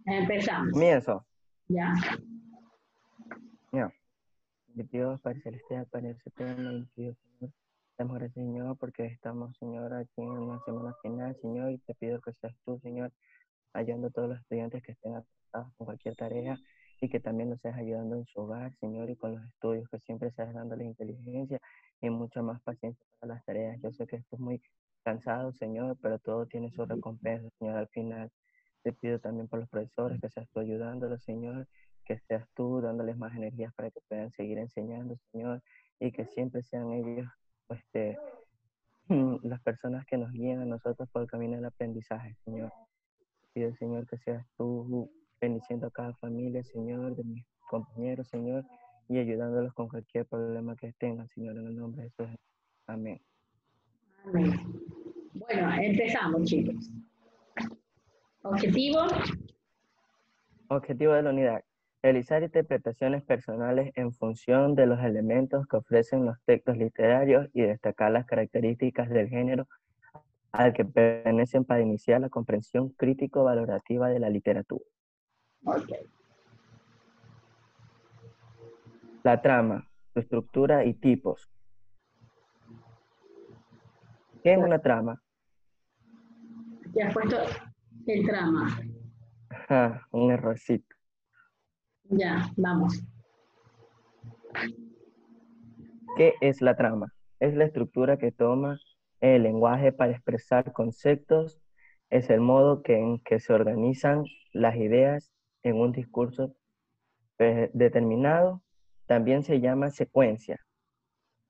Empezamos. Comienzo. Ya. Ya. De Dios, Padre Celestial, Padre Eterno, y Dios, Señor. Damos gracias, Señor, porque estamos, Señor, aquí en una semana final, Señor, y te pido que seas tú, Señor, ayudando a todos los estudiantes que estén atrasados con cualquier tarea y que también nos seas ayudando en su hogar, Señor, y con los estudios, que siempre seas dándoles inteligencia y mucha más paciencia para las tareas. Yo sé que esto es muy cansado, Señor, pero todo tiene su recompensa, Señor, al final. Te pido también por los profesores, que seas tú ayudándolos, Señor, que seas tú dándoles más energías para que puedan seguir enseñando, Señor, y que siempre sean ellos, pues, las personas que nos guían a nosotros por el camino del aprendizaje, Señor. Pido, Señor, que seas tú bendiciendo a cada familia, Señor, de mis compañeros, Señor, y ayudándolos con cualquier problema que tengan, Señor, en el nombre de Jesús. Amén. Amén. Bueno, empezamos, chicos. Objetivo. Objetivo de la unidad. Realizar interpretaciones personales en función de los elementos que ofrecen los textos literarios y destacar las características del género al que pertenecen para iniciar la comprensión crítico-valorativa de la literatura. Ok. La trama, su estructura y tipos. ¿Qué es una trama? Aquí has puesto el trama. Un errorcito. Ya, vamos. ¿Qué es la trama? Es la estructura que toma el lenguaje para expresar conceptos, es el modo en que se organizan las ideas en un discurso determinado. También se llama secuencia.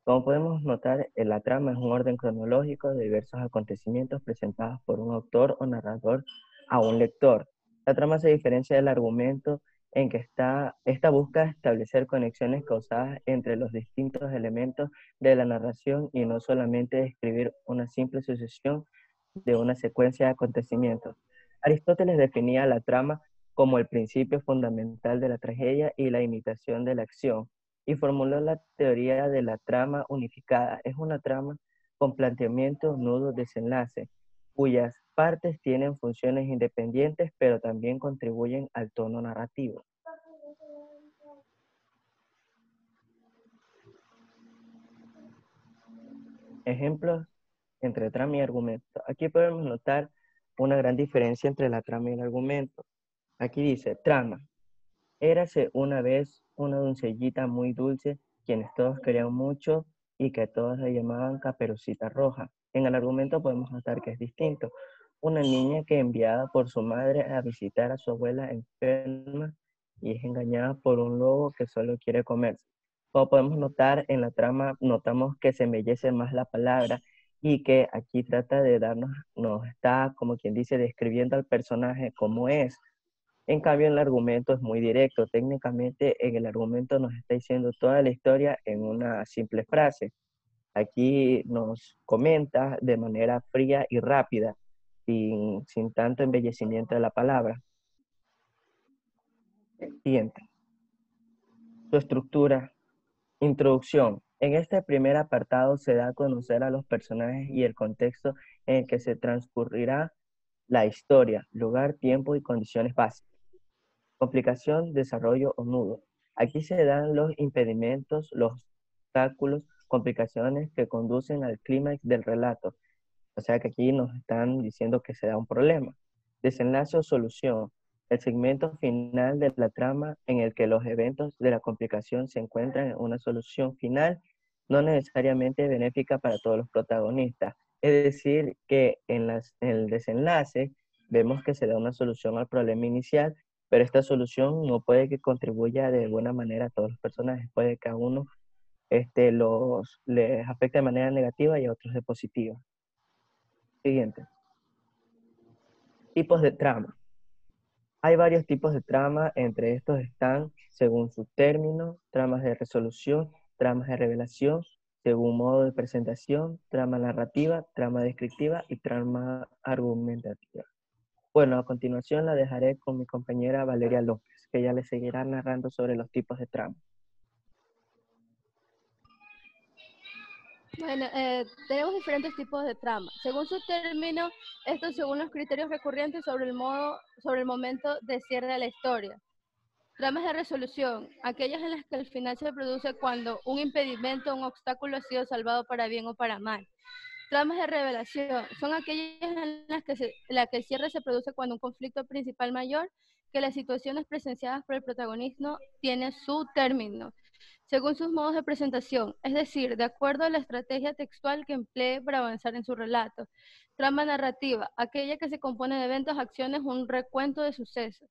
Como podemos notar, la trama es un orden cronológico de diversos acontecimientos presentados por un autor o narrador a un lector. La trama se diferencia del argumento en que esta busca establecer conexiones causadas entre los distintos elementos de la narración y no solamente describir una simple sucesión de una secuencia de acontecimientos. Aristóteles definía la trama como el principio fundamental de la tragedia y la imitación de la acción, y formuló la teoría de la trama unificada. Es una trama con planteamiento, nudo, desenlace, cuyas partes tienen funciones independientes, pero también contribuyen al tono narrativo. Ejemplos entre trama y argumento. Aquí podemos notar una gran diferencia entre la trama y el argumento. Aquí dice, trama. Érase una vez una doncellita muy dulce, quienes todos querían mucho y que todos la llamaban Caperucita Roja. En el argumento podemos notar que es distinto. Una niña que enviada por su madre a visitar a su abuela enferma y es engañada por un lobo que solo quiere comerse. Como podemos notar en la trama, notamos que se embellece más la palabra y que aquí trata de nos está, como quien dice, describiendo al personaje como es. En cambio, el argumento es muy directo. Técnicamente, en el argumento nos está diciendo toda la historia en una simple frase. Aquí nos comenta de manera fría y rápida, sin tanto embellecimiento de la palabra. Siguiente. Su estructura. Introducción. En este primer apartado se da a conocer a los personajes y el contexto en el que se transcurrirá la historia, lugar, tiempo y condiciones básicas. Complicación, desarrollo o nudo. Aquí se dan los impedimentos, los obstáculos, complicaciones que conducen al clímax del relato. O sea que aquí nos están diciendo que se da un problema. Desenlace o solución. El segmento final de la trama en el que los eventos de la complicación se encuentran en una solución final, no necesariamente benéfica para todos los protagonistas. Es decir, que en el desenlace vemos que se da una solución al problema inicial, pero esta solución no puede que contribuya de buena manera a todos los personajes. Puede que a uno les afecte de manera negativa y a otros de positiva. Siguiente. Tipos de trama. Hay varios tipos de trama, entre estos están, según su término, tramas de resolución, tramas de revelación, según modo de presentación, trama narrativa, trama descriptiva y trama argumentativa. Bueno, a continuación la dejaré con mi compañera Valeria López, que ella le seguirá narrando sobre los tipos de trama. Bueno, tenemos diferentes tipos de trama. Según su término, esto según los criterios recurrentes sobre el momento de cierre de la historia. Tramas de resolución, aquellas en las que el final se produce cuando un impedimento o un obstáculo ha sido salvado para bien o para mal. Tramas de revelación, son aquellas en las que el cierre se produce cuando un conflicto principal mayor que las situaciones presenciadas por el protagonista tiene su término, según sus modos de presentación, es decir, de acuerdo a la estrategia textual que emplee para avanzar en su relato. Trama narrativa, aquella que se compone de eventos, acciones, un recuento de sucesos.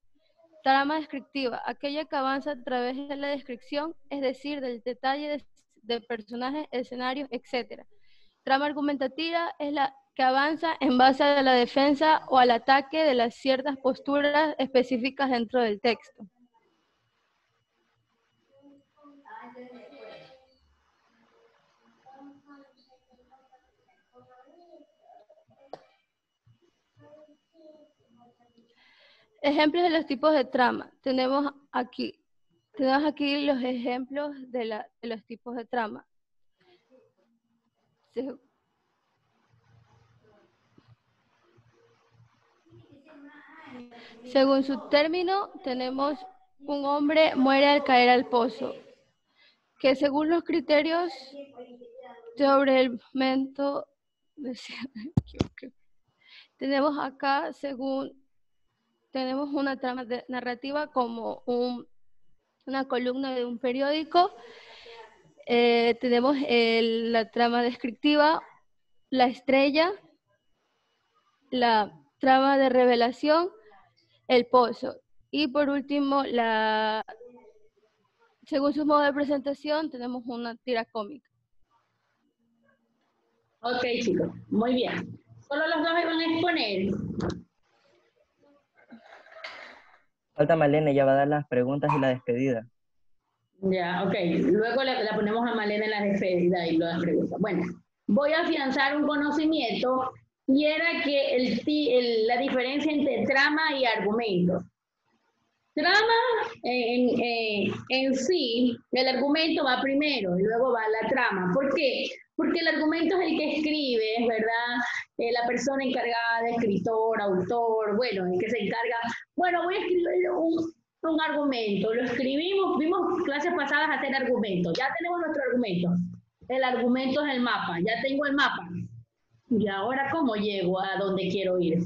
Trama descriptiva, aquella que avanza a través de la descripción, es decir, del detalle de personajes, escenarios, etc. Trama argumentativa es la que avanza en base a la defensa o al ataque de las ciertas posturas específicas dentro del texto. Ejemplos de los tipos de trama. Tenemos aquí los ejemplos de los tipos de trama. Según su término, tenemos un hombre muere al caer al pozo, que según los criterios sobre el momento, tenemos acá, tenemos una trama narrativa como una columna de un periódico, tenemos la trama descriptiva, la estrella, la trama de revelación, el pozo. Y por último, según su modo de presentación, tenemos una tira cómica. Ok, chicos, muy bien. Solo los dos iban a exponer. Falta Malena, ya va a dar las preguntas y la despedida. Ya, ok. Luego la ponemos a Malena en la despedida y las preguntas. Bueno, voy a afianzar un conocimiento y era que la diferencia entre trama y argumento. Trama en sí, el argumento va primero y luego va la trama. ¿Por qué? Porque el argumento es el que escribe, ¿verdad? La persona encargada de escritor, autor, bueno, el que se encarga. Bueno, voy a escribir un argumento, lo escribimos, vimos clases pasadas hacer argumentos, ya tenemos nuestro argumento. El argumento es el mapa, ya tengo el mapa. ¿Y ahora cómo llego a donde quiero ir?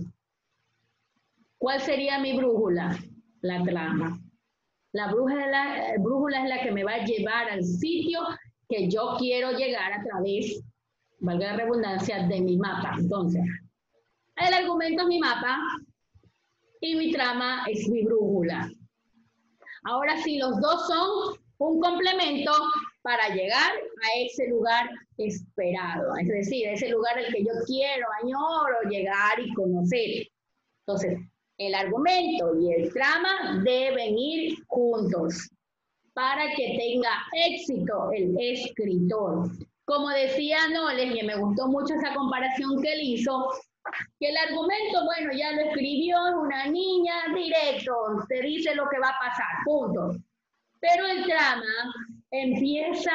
¿Cuál sería mi brújula? La trama. La brújula es la que me va a llevar al sitio que yo quiero llegar a través, valga la redundancia, de mi mapa. Entonces, el argumento es mi mapa y mi trama es mi brújula. Ahora sí, los dos son un complemento para llegar a ese lugar esperado, es decir, ese lugar al que yo quiero, añoro llegar y conocer. Entonces, el argumento y el trama deben ir juntos para que tenga éxito el escritor. Como decía Noles, y me gustó mucho esa comparación que él hizo, que el argumento, bueno, ya lo escribió una niña, directo, te dice lo que va a pasar, punto. Pero el trama empieza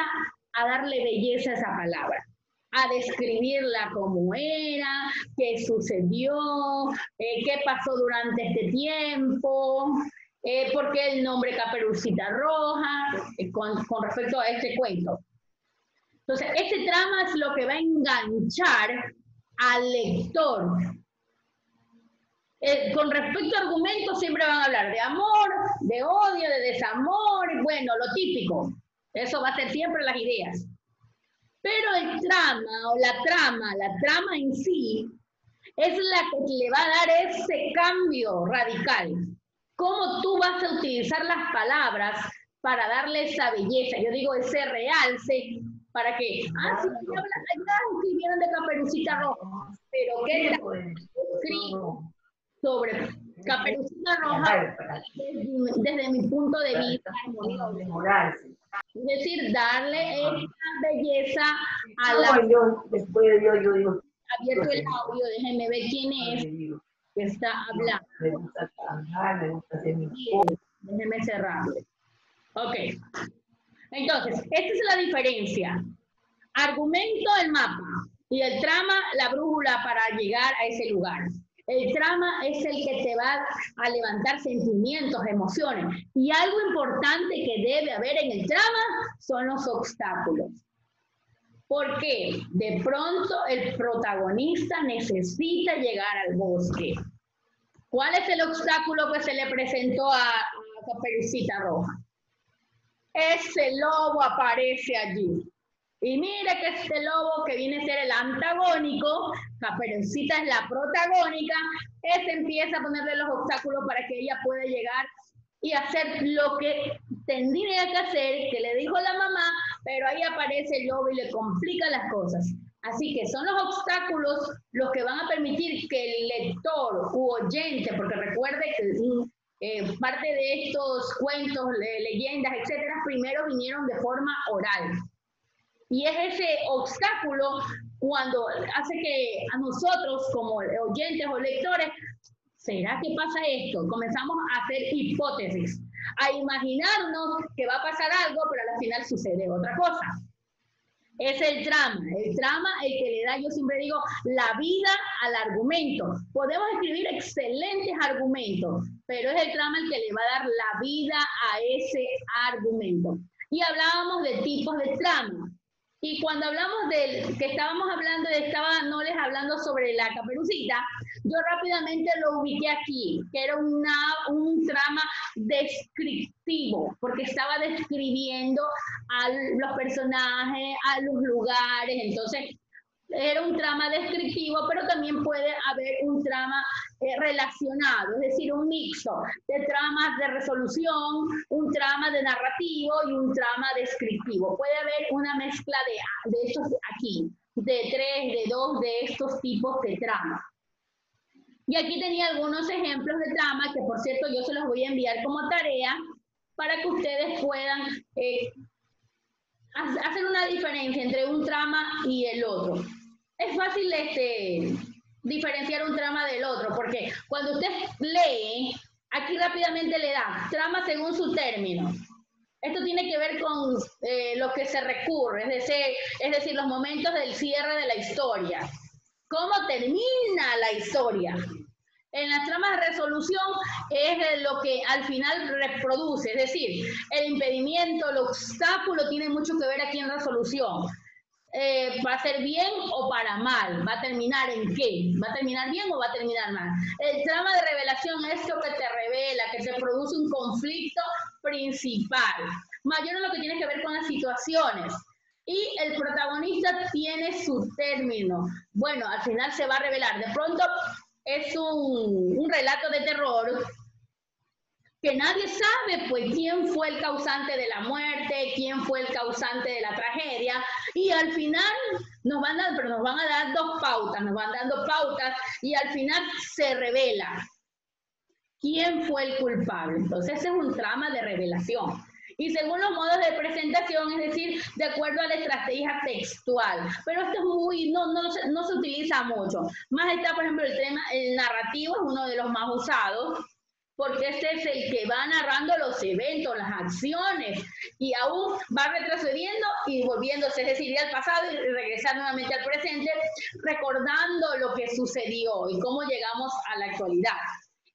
a darle belleza a esa palabra, a describirla como era, qué sucedió, qué pasó durante este tiempo, por qué el nombre Caperucita Roja, con respecto a este cuento. Entonces, este trama es lo que va a enganchar al lector. Con respecto a argumentos, siempre van a hablar de amor, de odio, de desamor, bueno, lo típico. Eso va a ser siempre las ideas. Pero el trama o la trama en sí, es la que le va a dar ese cambio radical. Cómo tú vas a utilizar las palabras para darle esa belleza, yo digo ese realce, para que, sí, escribieron de Caperucita Roja, pero ¿qué tal escribo sobre Caperucita Roja desde mi punto de vista armonioso? Es decir, darle esta belleza a la... Yo digo, abierto el audio, déjenme ver quién es que está hablando. Me gusta trabajar, me gusta hacer mi cosas. Déjenme cerrarle. Ok. Entonces, esta es la diferencia. Argumento, el mapa. Y el trama, la brújula para llegar a ese lugar. El trama es el que te va a levantar sentimientos, emociones. Y algo importante que debe haber en el trama son los obstáculos. ¿Por qué? De pronto el protagonista necesita llegar al bosque. ¿Cuál es el obstáculo que se le presentó a Caperucita Roja? Ese lobo aparece allí. Y mire que este lobo que viene a ser el antagónico, Caperucita es la protagónica, ese empieza a ponerle los obstáculos para que ella pueda llegar y hacer lo que tendría que hacer, que le dijo la mamá, pero ahí aparece el lobo y le complica las cosas. Así que son los obstáculos los que van a permitir que el lector u oyente, porque recuerde que parte de estos cuentos, leyendas, etcétera, primero vinieron de forma oral. Y es ese obstáculo cuando hace que a nosotros como oyentes o lectores, ¿será que pasa esto? Comenzamos a hacer hipótesis, a imaginarnos que va a pasar algo, pero al final sucede otra cosa. Es el trama el que le da, yo siempre digo, la vida al argumento. Podemos escribir excelentes argumentos, pero es el trama el que le va a dar la vida a ese argumento. Y hablábamos de tipos de trama. Y cuando hablamos no les hablando sobre la Caperucita, yo rápidamente lo ubiqué aquí, que era un trama descriptivo, porque estaba describiendo a los personajes, a los lugares, entonces era un trama descriptivo, pero también puede haber un trama relacionado, es decir, un mixto de tramas de resolución, un trama de narrativo y un trama descriptivo. Puede haber una mezcla de estos aquí, de 3, de 2 de estos tipos de trama. Y aquí tenía algunos ejemplos de trama que, por cierto, yo se los voy a enviar como tarea para que ustedes puedan hacer una diferencia entre un trama y el otro. Es fácil diferenciar un trama del otro, porque cuando usted lee, aquí rápidamente le da trama según su término. Esto tiene que ver con lo que se recurre, es decir, los momentos del cierre de la historia. ¿Cómo termina la historia? En las tramas de resolución es lo que al final reproduce, es decir, el impedimento, el obstáculo tiene mucho que ver aquí en resolución. ¿Va a ser bien o para mal? ¿Va a terminar en qué? ¿Va a terminar bien o va a terminar mal? El trama de revelación es lo que te revela, que te produce un conflicto principal, mayor en lo que tiene que ver con las situaciones. Y el protagonista tiene su término. Bueno, al final se va a revelar. De pronto es un relato de terror que nadie sabe, pues, quién fue el causante de la muerte, quién fue el causante de la tragedia, y al final nos van a dar dos pautas, nos van dando pautas, y al final se revela quién fue el culpable. Entonces, ese es un trama de revelación. Y según los modos de presentación, es decir, de acuerdo a la estrategia textual. Pero esto es no se utiliza mucho. Más está, por ejemplo, el narrativo es uno de los más usados, porque este es el que va narrando los eventos, las acciones, y aún va retrocediendo y volviéndose, es decir, ir al pasado y regresar nuevamente al presente, recordando lo que sucedió y cómo llegamos a la actualidad.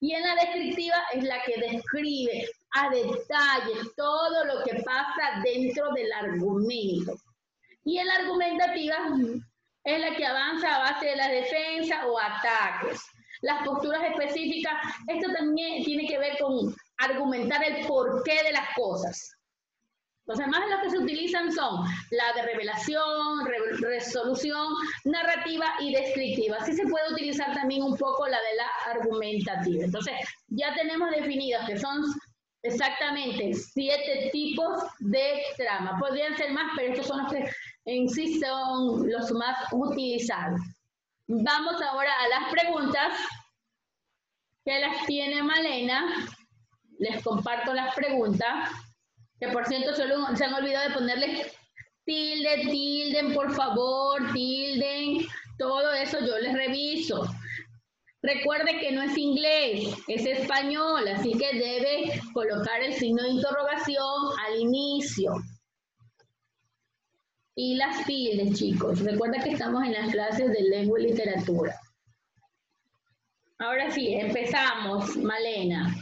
Y en la descriptiva es la que describe a detalle todo lo que pasa dentro del argumento. Y en la argumentativa es la que avanza a base de la defensa o ataques. Las posturas específicas, esto también tiene que ver con argumentar el porqué de las cosas. Los demás de los que se utilizan son la de revelación, resolución, narrativa y descriptiva. Así se puede utilizar también un poco la de la argumentativa. Entonces, ya tenemos definidos que son exactamente 7 tipos de trama. Podrían ser más, pero estos son los que en sí son los más utilizados. Vamos ahora a las preguntas que las tiene Malena. Les comparto las preguntas, que por cierto solo se han olvidado de ponerle tilden, por favor, tilden, todo eso yo les reviso. Recuerde que no es inglés, es español, así que debe colocar el signo de interrogación al inicio. y las tildes, chicos. Recuerda que estamos en las clases de lengua y literatura. Ahora sí, empezamos, Malena.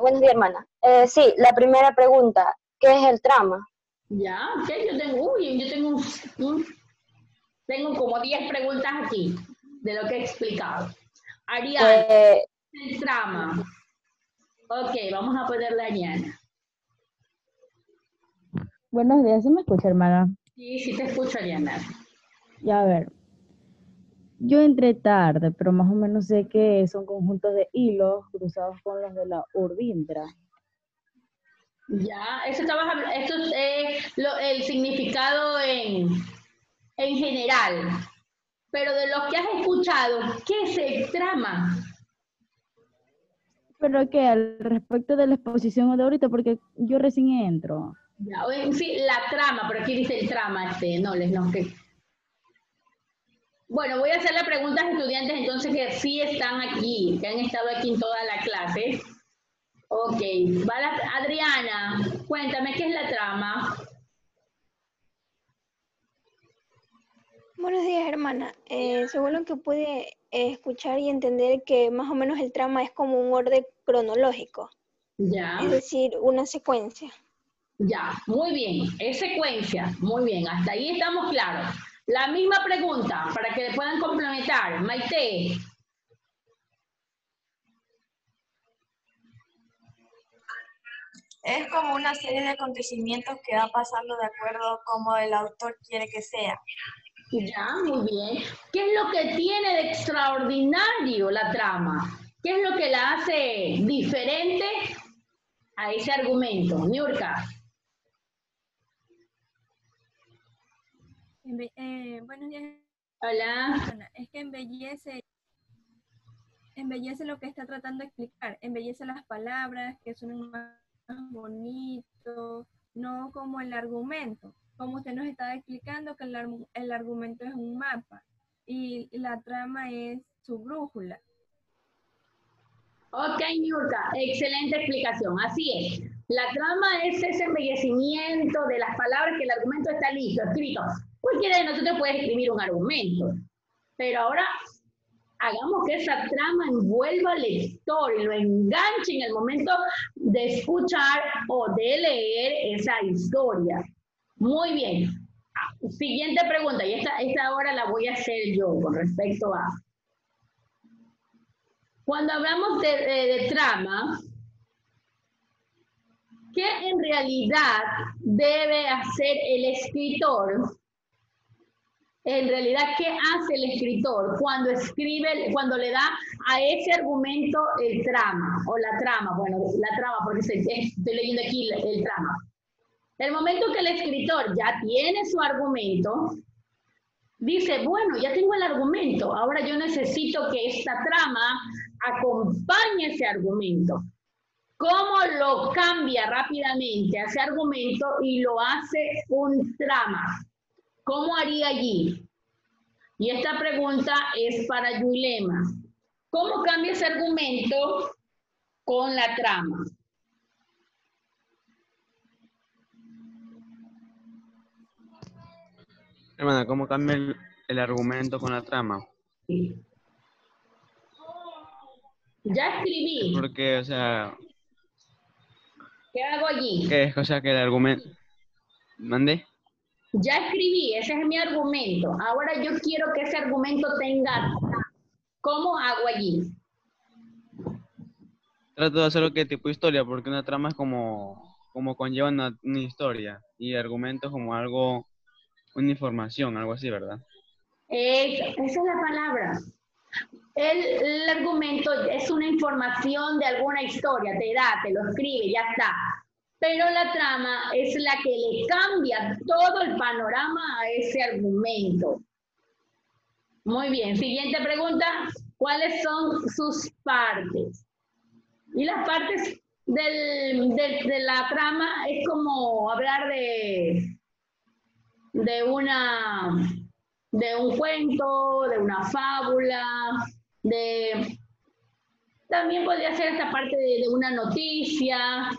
Buenos días, hermana. Sí, la primera pregunta, ¿qué es el trama? Ya, ok, tengo como 10 preguntas aquí de lo que he explicado. Ariana, Pues, el trama. Ok, vamos a ponerle a Ariana. Buenos días, ¿se me escucha, hermana? Sí, sí te escucho, Ariana. Ya, a ver, yo entré tarde, pero más o menos sé que son conjuntos de hilos cruzados con los de la urdintra. Ya, esto es el significado en general. Pero de lo que has escuchado, ¿qué es el trama? Pero que al respecto de la exposición de ahorita, porque yo recién entro. Ya, sí, la trama, pero aquí dice el trama, Bueno, voy a hacer las preguntas a estudiantes entonces que sí están aquí, que han estado aquí en toda la clase. Ok, Adriana, cuéntame, ¿qué es la trama? Buenos días, hermana. Según lo que pude escuchar y entender, que más o menos el trama es como un orden cronológico, Ya, es decir, una secuencia. ya, muy bien, es secuencia, muy bien, hasta ahí estamos claros. La misma pregunta para que puedan complementar. Maite. Es como una serie de acontecimientos que va pasando de acuerdo como el autor quiere que sea. Ya, muy bien. ¿Qué es lo que tiene de extraordinario la trama? ¿Qué es lo que la hace diferente a ese argumento? Niurka. Buenos días, Hola. Ana. Es que embellece lo que está tratando de explicar, embellece las palabras, que suenan más bonitos, no como el argumento. Como usted nos estaba explicando que el argumento es un mapa y la trama es su brújula. Ok, Niurka, excelente explicación. Así es. La trama es ese embellecimiento de las palabras que el argumento está listo, escrito. Cualquiera de nosotros puede escribir un argumento, pero ahora hagamos que esa trama envuelva al lector y lo enganche en el momento de escuchar o de leer esa historia. Muy bien. Siguiente pregunta, y esta ahora la voy a hacer yo con respecto a... Cuando hablamos de trama, ¿qué en realidad debe hacer el escritor? En realidad, ¿qué hace el escritor cuando escribe, cuando le da a ese argumento el trama o la trama? Bueno, la trama, porque estoy leyendo aquí el trama. El momento que el escritor ya tiene su argumento, dice, bueno, ya tengo el argumento, ahora yo necesito que esta trama acompañe ese argumento. ¿Cómo lo cambia rápidamente a ese argumento y lo hace un trama? ¿Cómo haría allí? Y esta pregunta es para Yulema. ¿Cómo cambia ese argumento con la trama? Hermana, ¿cómo cambia el argumento con la trama? Sí. Ya escribí. Porque, o sea... ¿Qué hago allí? ¿Qué es? O sea, que el argumento... ¿Mande? Ya escribí, ese es mi argumento. Ahora yo quiero que ese argumento tenga... ¿Cómo hago allí? Trato de hacerlo que tipo historia, porque una trama es como conlleva una historia. Y el argumento es como algo, una información, algo así, ¿verdad? Esa es la palabra. El argumento es una información de alguna historia, te lo escribe, ya está. Pero la trama es la que le cambia todo el panorama a ese argumento. Muy bien, siguiente pregunta. ¿Cuáles son sus partes? Y las partes de la trama es como hablar de un cuento, de una fábula, también podría ser esta parte de una noticia.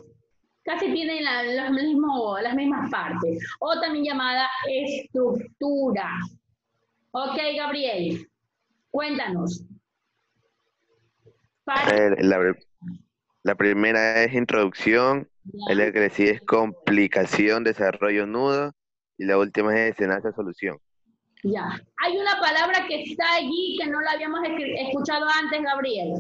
Casi tienen las mismas partes. O también llamada estructura. Ok, Gabriel, cuéntanos. La primera es introducción, la que le sigue es complicación, desarrollo, nudo, y la última es desenlace, solución. Ya. Hay una palabra que está allí que no la habíamos escuchado antes, Gabriel.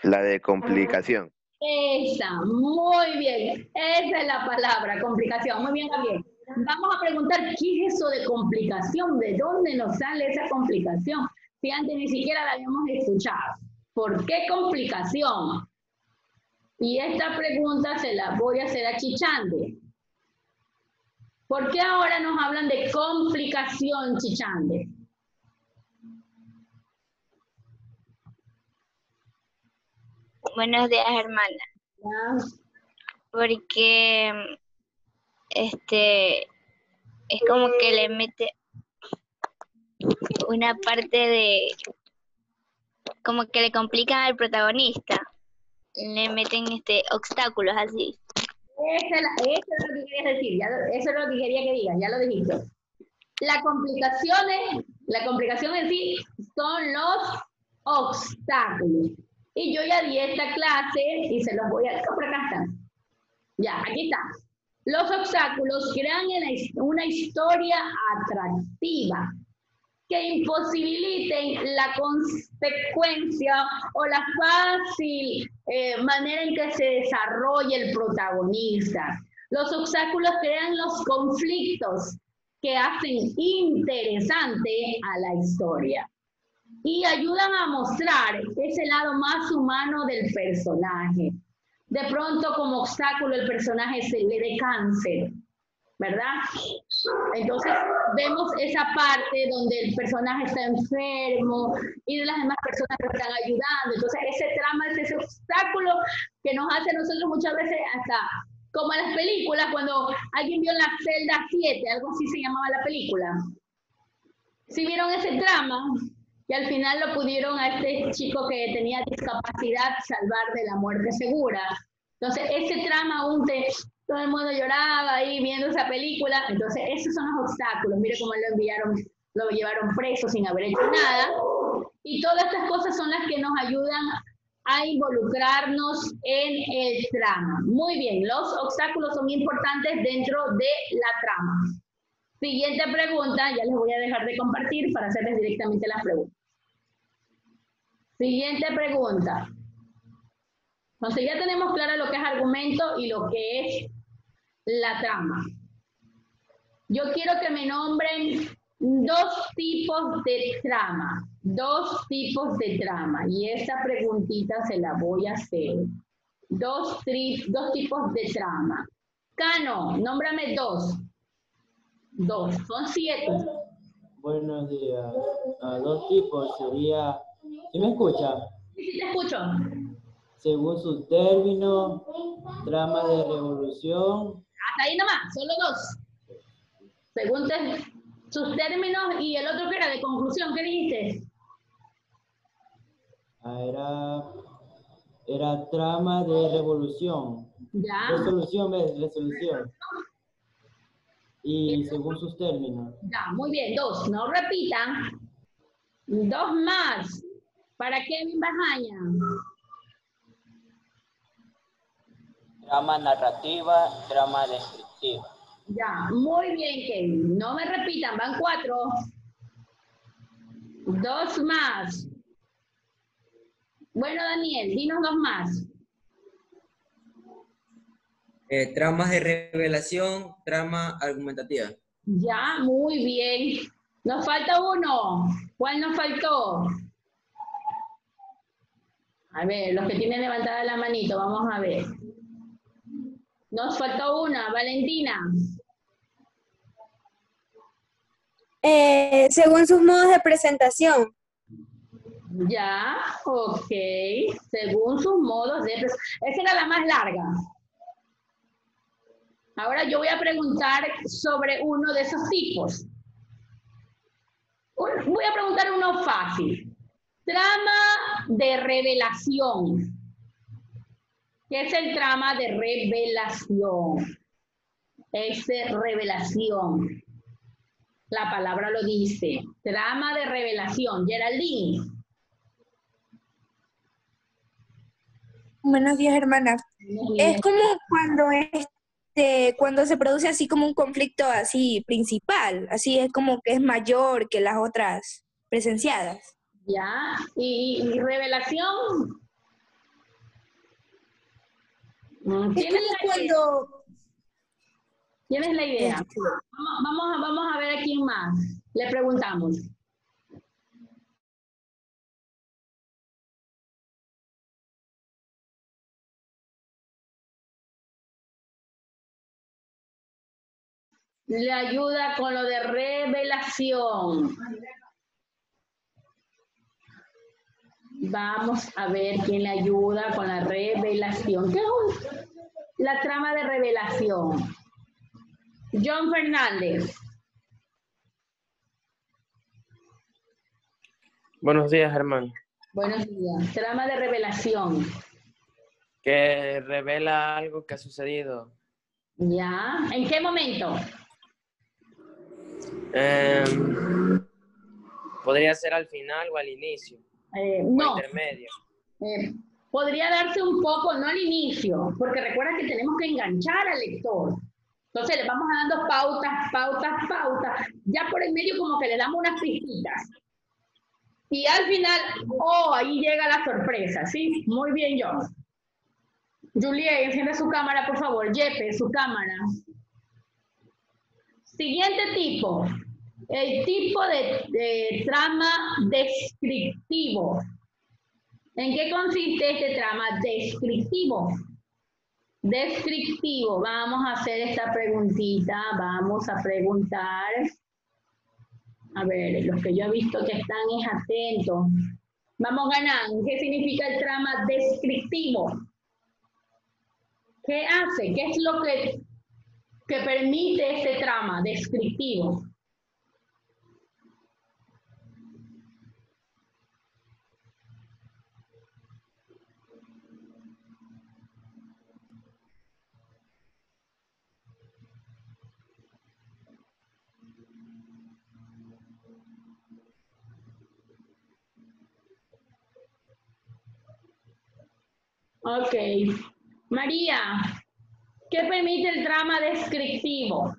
La de complicación. Esa, muy bien. Esa es la palabra, complicación. Muy bien, Gabriel. Vamos a preguntar, ¿qué es eso de complicación? ¿De dónde nos sale esa complicación? Si antes ni siquiera la habíamos escuchado. ¿Por qué complicación? Y esta pregunta se la voy a hacer a Chichande. ¿Por qué ahora nos hablan de complicación, Chichande? Buenos días, hermana. ¿Ya? Porque es como que le mete una parte de, como que le complican al protagonista. Le meten obstáculos así. Eso es lo que querías decir, eso es lo que quería que digas, ya lo dijiste. La complicación en sí son los obstáculos. Y yo ya di esta clase y se los voy a... Por acá están. Ya, aquí está. Los obstáculos crean una historia atractiva que imposibiliten la consecuencia o la fácil manera en que se desarrolla el protagonista. Los obstáculos crean los conflictos que hacen interesante a la historia y ayudan a mostrar ese lado más humano del personaje. De pronto, como obstáculo, el personaje se le dé cáncer, ¿verdad? Entonces, vemos esa parte donde el personaje está enfermo y las demás personas lo están ayudando. Entonces, ese trama es ese obstáculo que nos hace a nosotros muchas veces hasta, como en las películas, cuando alguien vio en la celda 7, algo así se llamaba la película. ¿Sí vieron ese trama? Y al final lo pudieron a este chico que tenía discapacidad salvar de la muerte segura. Entonces, ese trama aún todo el mundo lloraba ahí viendo esa película. Entonces, esos son los obstáculos. Mire cómo lo llevaron preso sin haber hecho nada. Y todas estas cosas son las que nos ayudan a involucrarnos en el trama. Muy bien, los obstáculos son importantes dentro de la trama. Siguiente pregunta, ya les voy a dejar de compartir para hacerles directamente las preguntas. Siguiente pregunta. Entonces ya tenemos claro lo que es argumento y lo que es la trama. Yo quiero que me nombren dos tipos de trama. Dos tipos de trama. Y esta preguntita se la voy a hacer. Dos tipos de trama. Cano, nómbrame dos. Dos, son 7. Buenos días. Dos tipos sería... ¿Sí me escucha? Sí, te escucho. Según su término, trama de revolución. Hasta ahí nomás, solo dos. Según sus términos y el otro que era de conclusión, ¿qué dijiste? Era trama de revolución. Ya. Resolución. Y según sus términos. Ya, muy bien, dos. No repitan. Dos más. ¿Para Kevin Bajaña? Trama narrativa, trama descriptiva. Ya, muy bien, Kevin. No me repitan, van 4. Dos más. Bueno, Daniel, dinos dos más. Tramas de revelación, trama argumentativa. Ya, muy bien. Nos falta uno. ¿Cuál nos faltó? A ver, los que tienen levantada la manito, vamos a ver. Nos faltó una, Valentina. Según sus modos de presentación. Ya, ok. Según sus modos de presentación. Esa era la más larga. Ahora yo voy a preguntar sobre uno de esos tipos. Voy a preguntar uno fácil. Trama de revelación. ¿Qué es el trama de revelación? Es de revelación. La palabra lo dice. Trama de revelación. Geraldine. Buenos días, hermana. Es como cuando se produce así como un conflicto así principal, así es como que es mayor que las otras presenciadas. Ya, y revelación. Es como cuando... ¿Tienes la idea? Vamos a ver a quién más. Le preguntamos. Le ayuda con lo de revelación. Vamos a ver quién le ayuda con la revelación. ¿Qué es la trama de revelación? John Fernández. Buenos días, hermano. Buenos días. Trama de revelación. Que revela algo que ha sucedido. Ya. ¿En qué momento? Podría ser al final o al inicio. No. O intermedio. Podría darse un poco, no al inicio, porque recuerda que tenemos que enganchar al lector. Entonces le vamos dando pautas. Ya por el medio como que le damos unas pistitas. Y al final, ahí llega la sorpresa, ¿sí? Muy bien, John. Juliet, enciende su cámara, por favor. Yepe, su cámara. Siguiente tipo. El tipo de trama descriptivo. ¿En qué consiste este trama descriptivo? Descriptivo. Vamos a hacer esta preguntita. Vamos a preguntar. A ver, los que yo he visto que están es atentos. Vamos ganando. ¿Qué significa el trama descriptivo? ¿Qué hace? ¿Qué es lo que permite este trama descriptivo? Ok. María, ¿qué permite el trama descriptivo?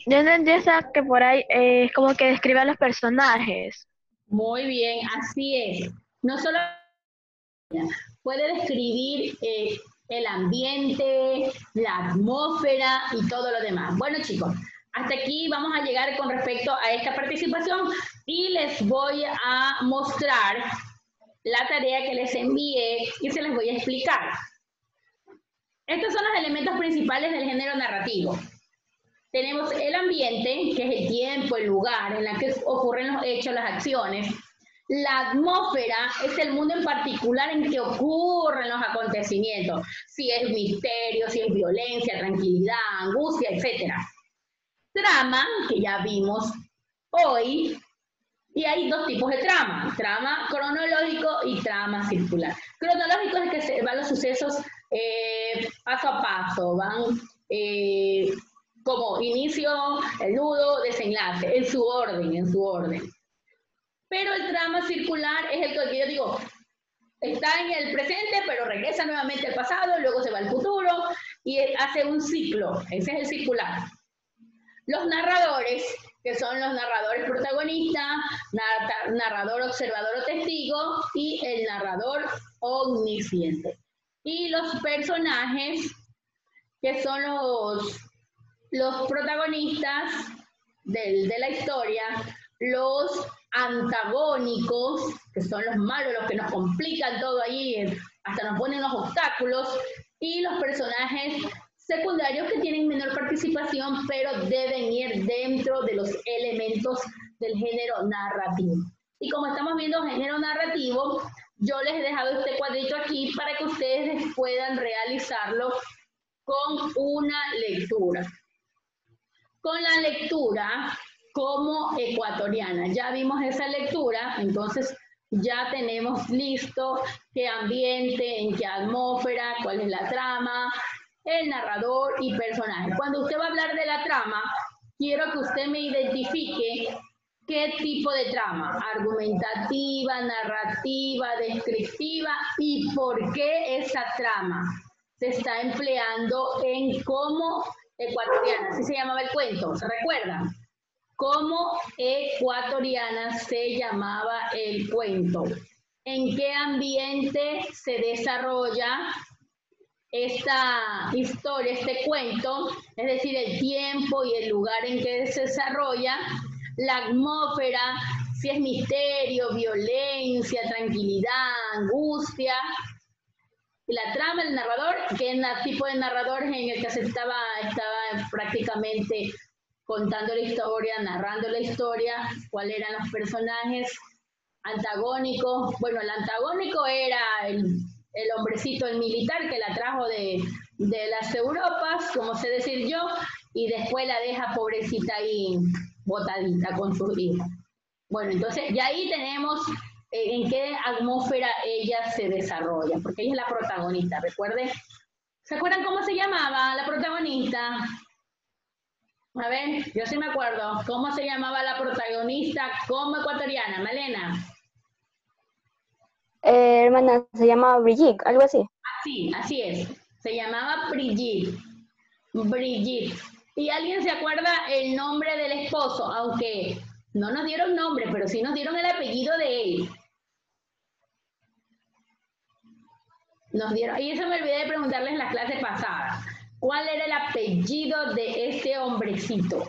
Yo entendí esa que por ahí es como que describe a los personajes. Muy bien, así es. No solo puede describir el ambiente, la atmósfera y todo lo demás. Bueno, chicos, hasta aquí vamos a llegar con respecto a esta participación y les voy a mostrar la tarea que les envié y se les voy a explicar. Estos son los elementos principales del género narrativo. Tenemos el ambiente, que es el tiempo, el lugar en el que ocurren los hechos, las acciones. La atmósfera es el mundo en particular en que ocurren los acontecimientos. Si es misterio, si es violencia, tranquilidad, angustia, etc. Trama, que ya vimos hoy, y hay dos tipos de trama. Trama cronológico y trama circular. Cronológico es que se van los sucesos paso a paso, van como inicio, el nudo, desenlace, en su orden. Pero el trama circular es el que yo digo, está en el presente, pero regresa nuevamente al pasado, luego se va al futuro y hace un ciclo. Ese es el circular. Los narradores, que son los narradores protagonistas, narrador, observador o testigo y el narrador omnisciente. Y los personajes, que son los protagonistas de la historia, los antagónicos, que son los malos, los que nos complican todo ahí, hasta nos ponen los obstáculos, y los personajes secundarios que tienen menor participación, pero deben ir dentro de los elementos del género narrativo. Y como estamos viendo género narrativo, yo les he dejado este cuadrito aquí para que ustedes puedan realizarlo con una lectura. Con la lectura como ecuatoriana. Ya vimos esa lectura, entonces ya tenemos listo qué ambiente, en qué atmósfera, cuál es la trama, el narrador y personaje. Cuando usted va a hablar de la trama, quiero que usted me identifique qué tipo de trama, argumentativa, narrativa, descriptiva y por qué esa trama se está empleando en Como Ecuatoriana. Así se llamaba el cuento, ¿se recuerdan? Como Ecuatoriana se llamaba el cuento. ¿En qué ambiente se desarrolla esta historia, este cuento? Es decir, el tiempo y el lugar en que se desarrolla, la atmósfera, si es misterio, violencia, tranquilidad, angustia. La trama, el narrador, qué tipo de narrador en el que se estaba prácticamente contando la historia, narrando la historia, cuáles eran los personajes antagónicos. Bueno, el antagónico era el hombrecito, el militar que la trajo de las Europas, como sé decir yo, y después la deja pobrecita ahí botadita con sus hijos. Bueno, entonces ya ahí tenemos en qué atmósfera ella se desarrolla, porque ella es la protagonista, recuerden. ¿Se acuerdan cómo se llamaba la protagonista? A ver, yo sí me acuerdo. ¿Cómo se llamaba la protagonista como ecuatoriana, Malena? Hermana, se llama Brigitte, algo así. Sí, así es. Se llamaba Brigitte. Brigitte. ¿Y alguien se acuerda el nombre del esposo? Aunque no nos dieron nombre, pero sí nos dieron el apellido de él. Y eso me olvidé de preguntarles en la clase pasada. ¿Cuál era el apellido de este hombrecito?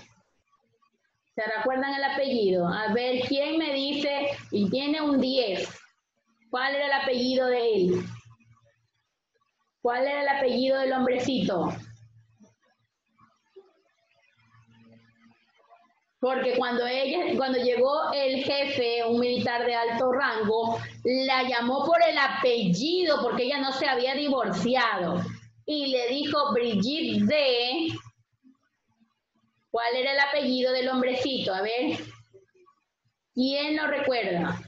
¿Se recuerdan el apellido? A ver, ¿quién me dice? Y tiene un 10. ¿Cuál era el apellido de él? ¿Cuál era el apellido del hombrecito? Porque cuando llegó el jefe, un militar de alto rango, la llamó por el apellido porque ella no se había divorciado. Y le dijo Brigitte de... ¿Cuál era el apellido del hombrecito? A ver, ¿quién lo recuerda?